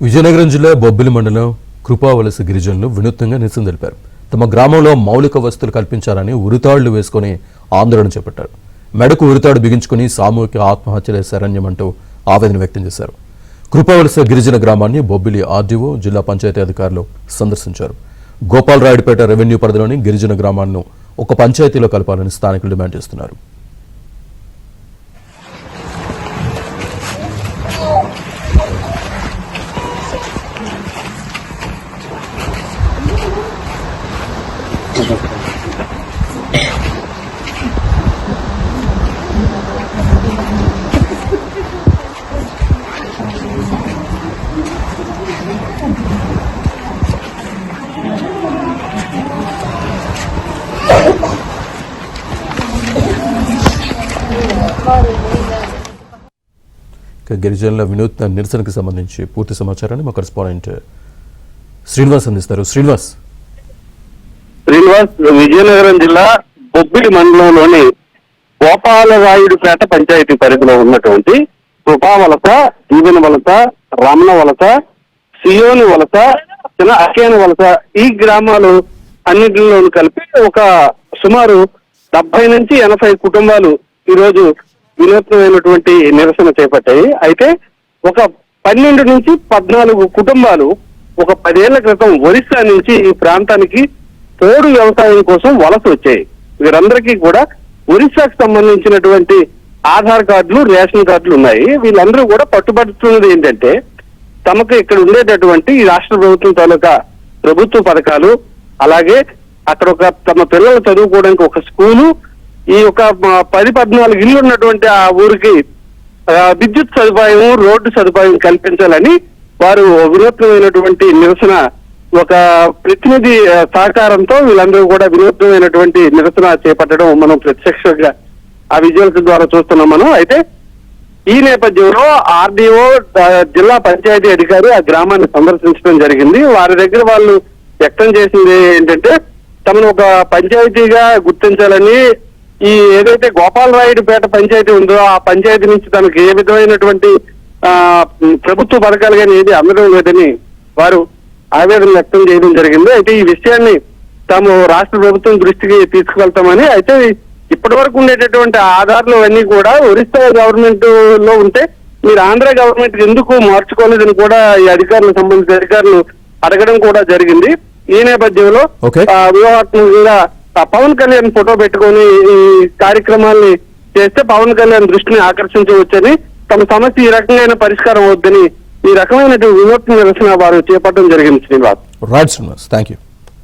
విజయనగరం జిల్లా బొబ్బిలి మండలం కృపావలస గిరిజనులు వినూత్నంగా నిరసన తెలిపారు. తమ గ్రామంలో మౌలిక వసతులు కల్పించాలని ఉరితాళ్లు వేసుకుని ఆందోళన చేపట్టారు. మెడకు ఉరితాడు బిగించుకుని సామూహిక ఆత్మహత్యలే శరణ్యమంటూ ఆవేదన వ్యక్తం చేశారు. కృపావలస గిరిజన గ్రామాన్ని బొబ్బిలి ఆర్డీఓ, జిల్లా పంచాయతీ అధికారులు సందర్శించారు. గోపాలరాయుడుపేట రెవెన్యూ పరిధిలోని గిరిజన గ్రామాలను ఒక పంచాయతీలో కలపాలని స్థానికులు డిమాండ్ చేస్తున్నారు. గిరిజనుల వినూత్న నిరసనకు సంబంధించి పూర్తి సమాచారాన్ని మా కరెస్పాండెంట్ శ్రీనివాస్ అందిస్తారు. శ్రీనివాస్, విజయనగరం జిల్లా బొబ్బిలి మండలంలోని గోపాలరాయుడుపేట పంచాయతీ పరిధిలో ఉన్నటువంటి కృపావలస, దీవెన వలస, రమణ వలస, సియోని వలస, చిన్న అకేన వలస, ఈ గ్రామాలు అన్నింటిలోనూ కలిపి ఒక సుమారు 70 నుంచి 80 కుటుంబాలు ఈరోజు వినూత్నమైనటువంటి నిరసన చేపట్టాయి. అయితే ఒక 12 నుంచి 14 కుటుంబాలు ఒక 10 ఏళ్ల క్రితం ఒరిస్సా నుంచి ఈ ప్రాంతానికి పోడు వ్యవసాయం కోసం వలస వచ్చాయి. వీరందరికీ కూడా ఒరిస్సాకు సంబంధించినటువంటి ఆధార్ కార్డులు, రేషన్ కార్డులు ఉన్నాయి. వీళ్ళందరూ కూడా పట్టుబడుతున్నది ఏంటంటే తమకు ఇక్కడ ఉండేటటువంటి ఈ రాష్ట్ర ప్రభుత్వం తాలూకా ప్రభుత్వ పథకాలు, అలాగే అక్కడ ఒక తమ పిల్లలు చదువుకోవడానికి ఒక స్కూలు, ఈ ఒక 10-14 ఇళ్ళు ఉన్నటువంటి ఆ ఊరికి విద్యుత్ సదుపాయం, రోడ్డు సదుపాయం కల్పించాలని వారు వినూత్నమైనటువంటి నిరసన, ఒక ప్రతినిధి సహకారంతో వీళ్ళందరూ కూడా వినూత్నమైనటువంటి నిరసన చేపట్టడం మనం ప్రత్యక్షంగా ఆ విజువల్స్ ద్వారా చూస్తున్నాం మనం. అయితే ఈ నేపథ్యంలో ఆర్డీఓ, జిల్లా పంచాయతీ అధికారి ఆ గ్రామాన్ని సందర్శించడం జరిగింది. వారి దగ్గర వాళ్ళు వ్యక్తం చేసింది ఏంటంటే తమను ఒక పంచాయతీగా గుర్తించాలని, ఈ ఏదైతే గోపాలరాయుడుపేట పంచాయతీ ఉందో ఆ పంచాయతీ నుంచి తనకు ఏ విధమైనటువంటి ప్రభుత్వ పథకాలు కానీ ఏది అందడం లేదని వారు ఆవేదన వ్యక్తం చేయడం జరిగింది. అయితే ఈ విషయాన్ని తాము రాష్ట్ర ప్రభుత్వం దృష్టికి తీసుకువెళ్తామని, అయితే ఇప్పటి వరకు ఉండేటటువంటి ఆధార్లు అన్నీ కూడా ఒరిస్సా గవర్నమెంట్ లో ఉంటే మీరు ఆంధ్ర గవర్నమెంట్ ఎందుకు మార్చుకోలేదని కూడా ఈ అధికారులకు సంబంధించిన అధికారులు అడగడం కూడా జరిగింది. ఈ నేపథ్యంలో వ్యూహాత్మకంగా పవన్ కళ్యాణ్ ఫోటో పెట్టుకొని ఈ కార్యక్రమాల్ని చేస్తే పవన్ కళ్యాణ్ దృష్టిని ఆకర్షించవచ్చని, తమ సమస్య ఈ రకమైన పరిష్కారం అవుద్దని ఈ రకమైన వినూత్న నిరసన వారు చేపట్టడం జరిగింది. Srinivas, right Srinivas, thank you.